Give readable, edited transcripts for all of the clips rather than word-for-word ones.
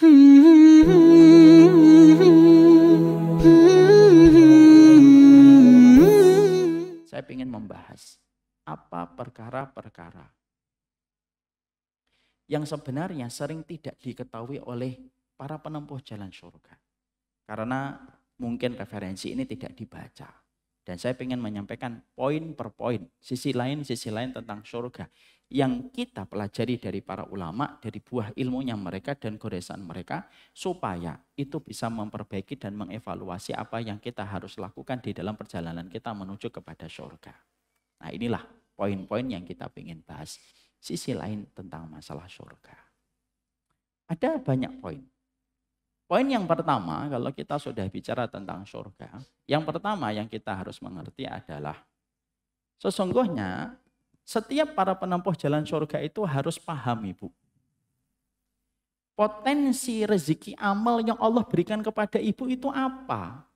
Saya ingin membahas apa perkara-perkara yang sebenarnya sering tidak diketahui oleh para penempuh jalan surga. Karena mungkin referensi ini tidak dibaca. Dan saya ingin menyampaikan poin per poin, sisi lain tentang surga yang kita pelajari dari para ulama, dari buah ilmunya mereka dan goresan mereka, supaya itu bisa memperbaiki dan mengevaluasi apa yang kita harus lakukan di dalam perjalanan kita menuju kepada surga. Nah, inilah poin-poin yang kita ingin bahas, sisi lain tentang masalah surga. Ada banyak poin. Poin yang pertama, kalau kita sudah bicara tentang surga, yang pertama yang kita harus mengerti adalah sesungguhnya setiap para penempuh jalan surga itu harus paham, Ibu. Potensi rezeki amal yang Allah berikan kepada Ibu itu apa?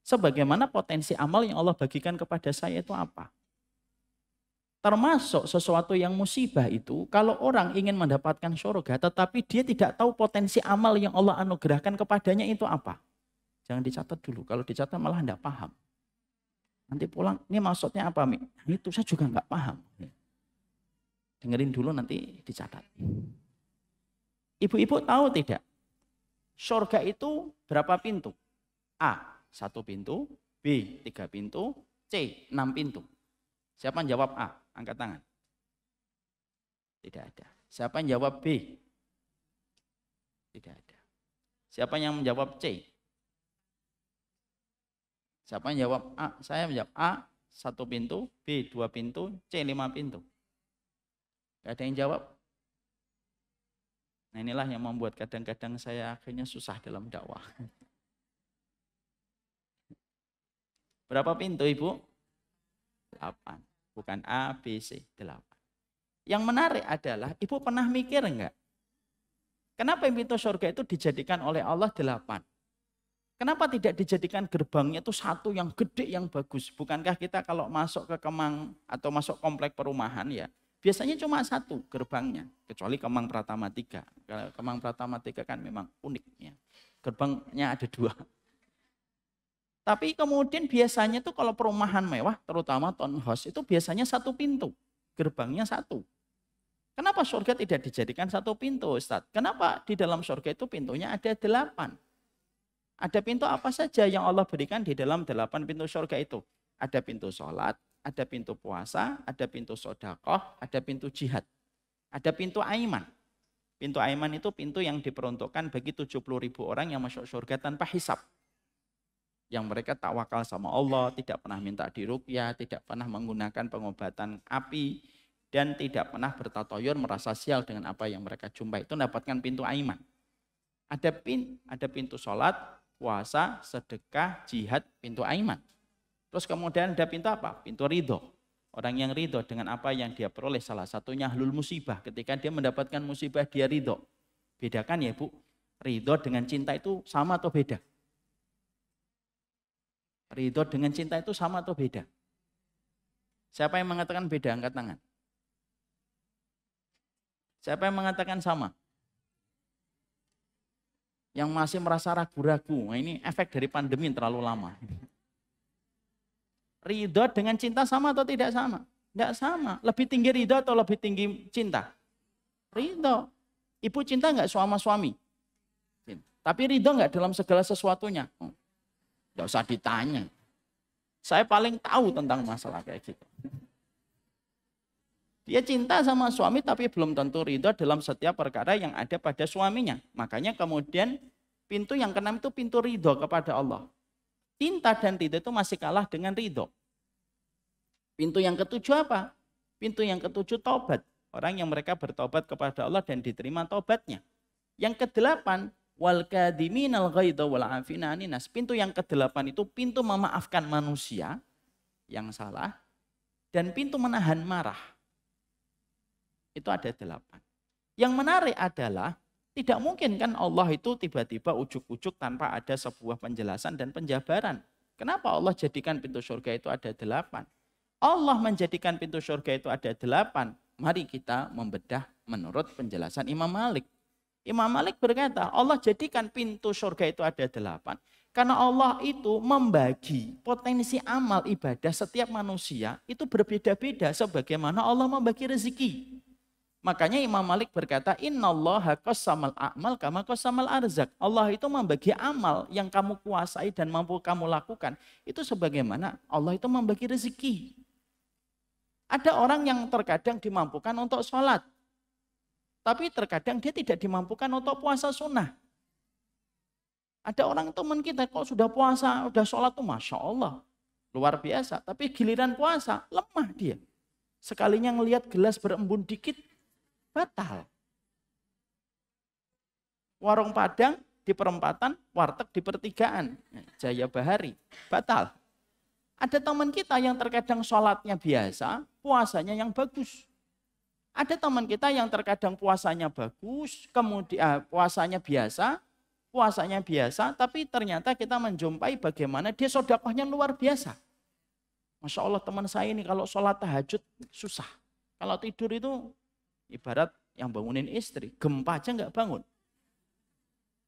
Sebagaimana potensi amal yang Allah bagikan kepada saya itu apa? Termasuk sesuatu yang musibah itu, kalau orang ingin mendapatkan surga, tetapi dia tidak tahu potensi amal yang Allah anugerahkan kepadanya itu apa. Jangan dicatat dulu, kalau dicatat malah tidak paham. Nanti pulang, ini maksudnya apa, Mi? Itu saya juga nggak paham. Dengerin dulu nanti dicatat. Ibu-ibu tahu tidak? Surga itu berapa pintu? A, 1 pintu, B, 3 pintu, C, 6 pintu. Siapa yang jawab A? Angkat tangan. Tidak ada. Siapa yang jawab B? Tidak ada. Siapa yang menjawab C? Siapa yang jawab A? Saya menjawab A, 1 pintu, B, 2 pintu, C, 5 pintu. Gak ada yang jawab. Nah, inilah yang membuat kadang-kadang saya akhirnya susah dalam dakwah. Berapa pintu, Ibu? 8. Bukan A, B, C, 8. Yang menarik adalah, Ibu pernah mikir enggak? Kenapa pintu surga itu dijadikan oleh Allah 8? Kenapa tidak dijadikan gerbangnya itu 1 yang gede, yang bagus? Bukankah kita kalau masuk ke Kemang atau masuk komplek perumahan ya, biasanya cuma 1 gerbangnya. Kecuali Kemang Pratama 3. Kalau Kemang Pratama 3 kan memang unik ya. Gerbangnya ada 2. Tapi kemudian biasanya tuh kalau perumahan mewah, terutama townhouse, itu biasanya 1 pintu. Gerbangnya 1. Kenapa surga tidak dijadikan 1 pintu, Ustadz? Kenapa di dalam surga itu pintunya ada 8? Ada pintu apa saja yang Allah berikan di dalam 8 pintu surga itu? Ada pintu sholat, ada pintu puasa, ada pintu sedekah, ada pintu jihad. Ada pintu aiman. Pintu aiman itu pintu yang diperuntukkan bagi 70.000 orang yang masuk surga tanpa hisab. Yang mereka tawakal sama Allah, tidak pernah minta diruqyah, tidak pernah menggunakan pengobatan api, dan tidak pernah bertatoyor merasa sial dengan apa yang mereka jumpai. Itu mendapatkan pintu aiman. Ada pintu sholat, puasa, sedekah, jihad, pintu aiman. Terus kemudian ada pintu apa? Pintu ridho. Orang yang ridho dengan apa yang dia peroleh, salah satunya ahlul musibah. Ketika dia mendapatkan musibah, dia ridho. Bedakan ya, Bu, ridho dengan cinta itu sama atau beda? Ridho dengan cinta itu sama atau beda? Siapa yang mengatakan beda? Angkat tangan. Siapa yang mengatakan sama? Yang masih merasa ragu-ragu. Nah, ini efek dari pandemi terlalu lama. Ridho dengan cinta sama atau tidak sama? Tidak sama. Lebih tinggi ridho atau lebih tinggi cinta? Ridho. Ibu cinta nggak sama suami? Tapi ridho nggak dalam segala sesuatunya? Nggak usah ditanya. Saya paling tahu tentang masalah kayak gitu. Dia cinta sama suami tapi belum tentu ridho dalam setiap perkara yang ada pada suaminya. Makanya kemudian pintu yang keenam itu pintu ridho kepada Allah. Cinta dan ridho itu masih kalah dengan ridho. Pintu yang ketujuh apa? Pintu yang ketujuh taubat. Orang yang mereka bertobat kepada Allah dan diterima taubatnya. Yang kedelapan, wal kadhiminal ghaidha wal afina anin nas. Pintu yang kedelapan itu pintu memaafkan manusia yang salah dan pintu menahan marah. Itu ada 8. Yang menarik adalah tidak mungkin kan Allah itu tiba-tiba ujuk-ujuk tanpa ada sebuah penjelasan dan penjabaran. Kenapa Allah jadikan pintu surga itu ada 8? Allah menjadikan pintu surga itu ada 8. Mari kita membedah menurut penjelasan Imam Malik. Imam Malik berkata, Allah jadikan pintu surga itu ada 8. Karena Allah itu membagi potensi amal ibadah setiap manusia itu berbeda-beda sebagaimana Allah membagi rezeki. Makanya Imam Malik berkata, innallaha qassamal a'mal kama qassamal arzak. Allah itu membagi amal yang kamu kuasai dan mampu kamu lakukan. Itu sebagaimana Allah itu membagi rezeki. Ada orang yang terkadang dimampukan untuk sholat. Tapi terkadang dia tidak dimampukan untuk puasa sunnah. Ada orang teman kita kok sudah puasa, sudah sholat tuh Masya Allah. Luar biasa. Tapi giliran puasa, lemah dia. Sekalinya ngelihat gelas berembun dikit, batal. Warung Padang di perempatan, warteg di pertigaan. Jaya Bahari, batal. Ada teman kita yang terkadang sholatnya biasa, puasanya yang bagus. Ada teman kita yang terkadang puasanya bagus, kemudian puasanya biasa, tapi ternyata kita menjumpai bagaimana dia sedekahnya luar biasa. Masya Allah teman saya ini kalau sholat tahajud susah. Kalau tidur itu ibarat yang bangunin istri, gempa aja nggak bangun.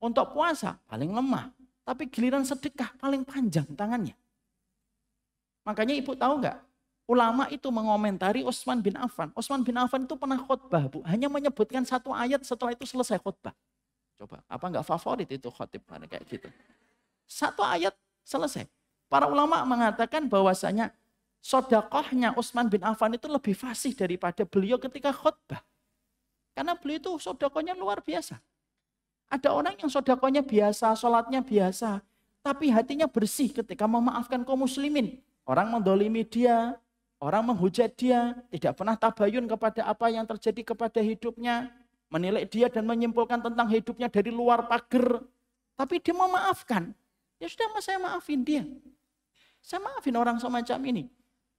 Untuk puasa paling lemah, tapi giliran sedekah paling panjang tangannya. Makanya ibu tahu nggak? Ulama itu mengomentari Utsman bin Affan. Utsman bin Affan itu pernah khutbah, Bu. Hanya menyebutkan 1 ayat setelah itu selesai khutbah. Coba, apa enggak favorit itu khotib kayak gitu? 1 ayat selesai. Para ulama mengatakan bahwasanya sedekahnya Utsman bin Affan itu lebih fasih daripada beliau ketika khutbah. Karena beliau itu sedekahnya luar biasa. Ada orang yang sedekahnya biasa, sholatnya biasa, tapi hatinya bersih ketika memaafkan kaum muslimin. Orang mendolimi dia, orang menghujat dia, tidak pernah tabayun kepada apa yang terjadi kepada hidupnya, menilai dia dan menyimpulkan tentang hidupnya dari luar pagar. Tapi dia memaafkan. Ya sudah, saya maafin dia. Saya maafin orang semacam ini.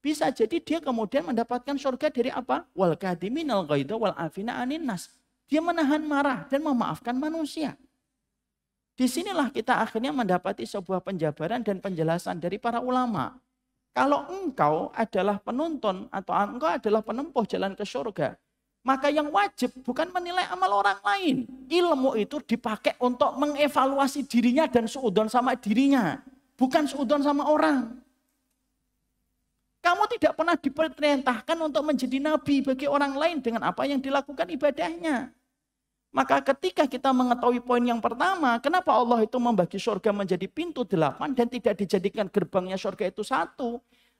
Bisa jadi dia kemudian mendapatkan surga dari apa? Wal kadhiminal ghaidha wal afina anin nas. Dia menahan marah dan memaafkan manusia. Disinilah kita akhirnya mendapati sebuah penjabaran dan penjelasan dari para ulama. Kalau engkau adalah penuntun atau engkau adalah penempuh jalan ke surga, maka yang wajib bukan menilai amal orang lain. Ilmu itu dipakai untuk mengevaluasi dirinya dan suudzon sama dirinya, bukan suudzon sama orang. Kamu tidak pernah diperintahkan untuk menjadi nabi bagi orang lain dengan apa yang dilakukan ibadahnya. Maka ketika kita mengetahui poin yang pertama, kenapa Allah itu membagi surga menjadi pintu 8 dan tidak dijadikan gerbangnya surga itu 1.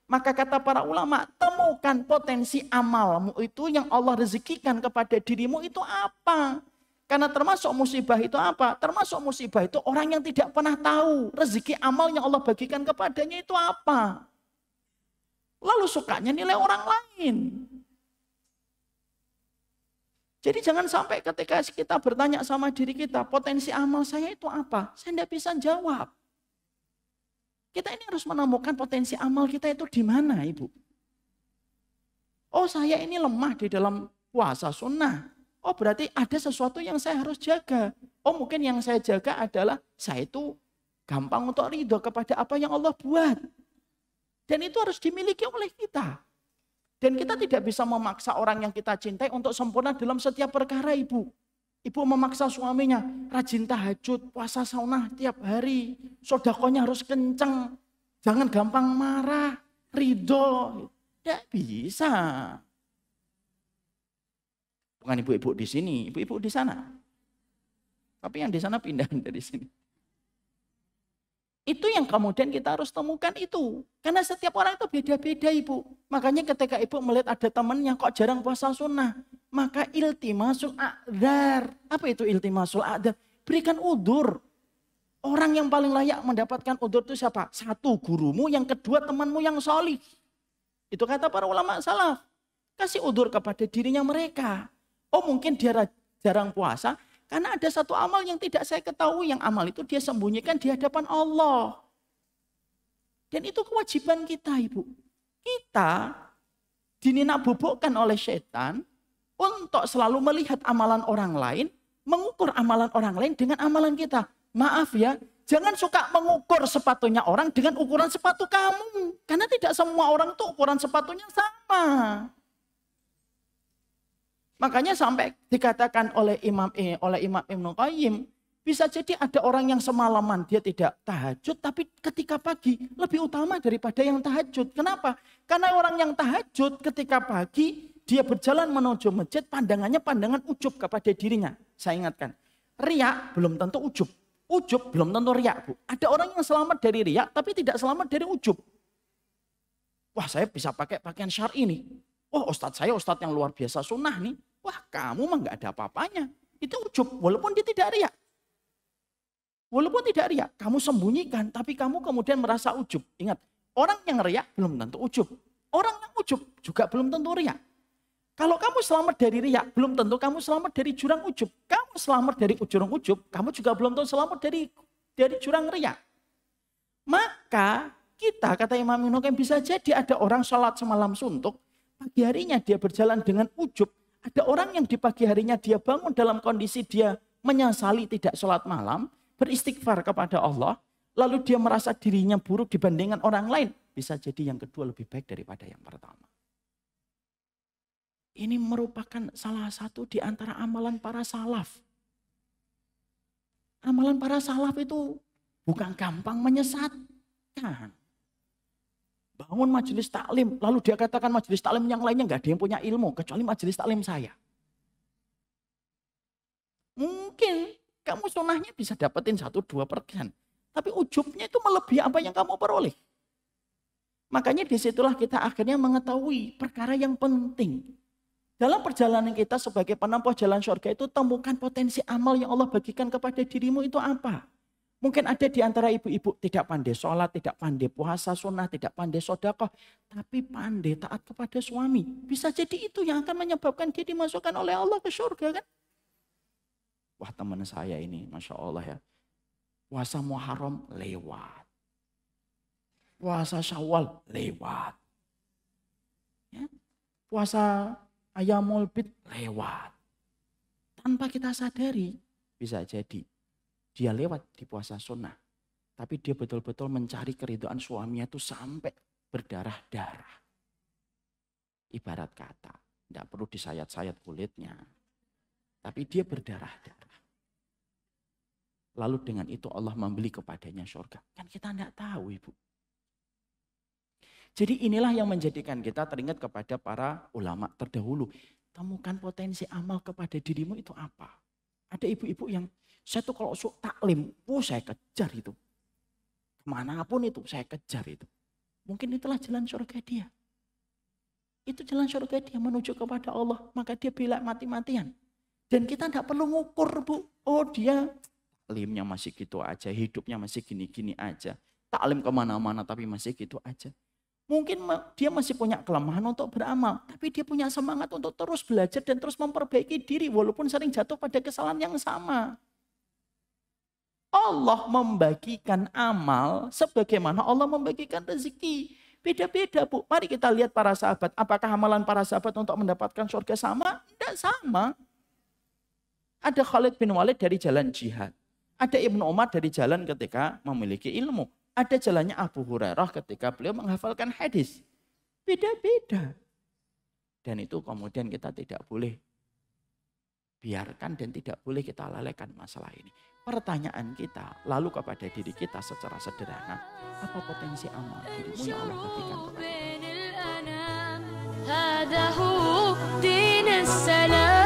Maka kata para ulama, temukan potensi amalmu itu yang Allah rezekikan kepada dirimu itu apa. Karena termasuk musibah itu apa? Termasuk musibah itu orang yang tidak pernah tahu rezeki amal yang Allah bagikan kepadanya itu apa. Lalu sukanya nilai orang lain. Jadi jangan sampai ketika kita bertanya sama diri kita, potensi amal saya itu apa? Saya tidak bisa jawab. Kita ini harus menemukan potensi amal kita itu di mana, Ibu. Oh, saya ini lemah di dalam puasa sunnah. Oh, berarti ada sesuatu yang saya harus jaga. Oh, mungkin yang saya jaga adalah saya itu gampang untuk ridho kepada apa yang Allah buat. Dan itu harus dimiliki oleh kita. Dan kita tidak bisa memaksa orang yang kita cintai untuk sempurna dalam setiap perkara, Ibu. Ibu memaksa suaminya, rajin tahajud, puasa saunah tiap hari, sedekahnya harus kenceng, jangan gampang marah, ridho. Tidak bisa. Bukan ibu-ibu di sini, ibu-ibu di sana. Tapi yang di sana pindah dari sini. Itu yang kemudian kita harus temukan itu. Karena setiap orang itu beda-beda, Ibu. Makanya ketika Ibu melihat ada temannya kok jarang puasa sunnah, maka iltimasul a'dzar. Apa itu iltimasul a'dzar? Berikan udzur. Orang yang paling layak mendapatkan udzur itu siapa? 1, gurumu, yang kedua temanmu yang solih. Itu kata para ulama salaf. Kasih udzur kepada dirinya mereka. Oh, mungkin dia jarang puasa, karena ada satu amal yang tidak saya ketahui, yang amal itu dia sembunyikan di hadapan Allah. Dan itu kewajiban kita, Ibu. Kita dininak bubukkan oleh setan untuk selalu melihat amalan orang lain, mengukur amalan orang lain dengan amalan kita. Maaf ya, jangan suka mengukur sepatunya orang dengan ukuran sepatu kamu. Karena tidak semua orang itu ukuran sepatunya sama. Makanya sampai dikatakan oleh Imam Ibnu Qayyim, bisa jadi ada orang yang semalaman dia tidak tahajud, tapi ketika pagi lebih utama daripada yang tahajud. Kenapa? Karena orang yang tahajud ketika pagi, dia berjalan menuju masjid, pandangannya pandangan ujub kepada dirinya. Saya ingatkan, riak belum tentu ujub. Ujub belum tentu riak, Bu. Ada orang yang selamat dari riak, tapi tidak selamat dari ujub. Wah, saya bisa pakai pakaian syar'i nih. Wah, ustadz yang luar biasa sunnah nih. Wah, kamu mah nggak ada apa-apanya. Itu ujub, walaupun dia tidak riak. Walaupun tidak riak, kamu sembunyikan, tapi kamu kemudian merasa ujub. Ingat, orang yang riak belum tentu ujub. Orang yang ujub juga belum tentu riak. Kalau kamu selamat dari riak, belum tentu kamu selamat dari jurang ujub. Kamu selamat dari jurang ujub, kamu juga belum tentu selamat dari jurang riak. Maka kita, kata Imam Ibnu Qayyim, bisa jadi ada orang sholat semalam suntuk, pagi harinya dia berjalan dengan ujub. Ada orang yang di pagi harinya dia bangun dalam kondisi dia menyesali tidak sholat malam, beristighfar kepada Allah, lalu dia merasa dirinya buruk dibandingkan orang lain. Bisa jadi yang kedua lebih baik daripada yang pertama. Ini merupakan salah satu di antara amalan para salaf. Amalan para salaf itu bukan gampang menyesatkan. Bangun majelis taklim, lalu dia katakan majelis taklim yang lainnya nggak ada yang punya ilmu, kecuali majelis taklim saya. Mungkin kamu sunnahnya bisa dapetin 1-2%. Tapi ujubnya itu melebihi apa yang kamu peroleh. Makanya disitulah kita akhirnya mengetahui perkara yang penting. Dalam perjalanan kita sebagai penempuh jalan surga itu temukan potensi amal yang Allah bagikan kepada dirimu itu apa. Mungkin ada di antara ibu-ibu tidak pandai sholat, tidak pandai puasa sunnah, tidak pandai sedekah, tapi pandai taat kepada suami. Bisa jadi itu yang akan menyebabkan dia dimasukkan oleh Allah ke surga kan. Wah, teman saya ini, Masya Allah ya. Puasa Muharram lewat. Puasa Syawal lewat. Ya. Puasa Ayyamul Bid lewat. Tanpa kita sadari, bisa jadi dia lewat di puasa sunnah. Tapi dia betul-betul mencari keridhaan suaminya itu sampai berdarah-darah. Ibarat kata, tidak perlu disayat-sayat kulitnya. Tapi dia berdarah-darah. Lalu dengan itu Allah membeli kepadanya surga. Kan kita tidak tahu, Ibu. Jadi inilah yang menjadikan kita teringat kepada para ulama terdahulu. Temukan potensi amal kepada dirimu itu apa. Ada ibu-ibu yang, saya tuh kalau taklim, saya kejar itu. Kemanapun itu, saya kejar itu. Mungkin itulah jalan surga dia. Itu jalan surga dia menuju kepada Allah. Maka dia bela mati-matian. Dan kita tidak perlu ngukur, Bu. Oh, dia taklimnya masih gitu aja, hidupnya masih gini-gini aja. Taklim kemana-mana tapi masih gitu aja. Mungkin dia masih punya kelemahan untuk beramal, tapi dia punya semangat untuk terus belajar dan terus memperbaiki diri walaupun sering jatuh pada kesalahan yang sama. Allah membagikan amal sebagaimana Allah membagikan rezeki. Beda-beda, Bu. Mari kita lihat para sahabat. Apakah amalan para sahabat untuk mendapatkan surga sama? Tidak sama. Ada Khalid bin Walid dari jalan jihad. Ada Ibnu Umar dari jalan ketika memiliki ilmu. Ada jalannya Abu Hurairah ketika beliau menghafalkan hadis. Beda-beda. Dan itu kemudian kita tidak boleh biarkan dan tidak boleh kita lalaikan masalah ini. Pertanyaan kita lalu kepada diri kita secara sederhana. Apa potensi amal dirimu yang Allah bagikan kepada kita?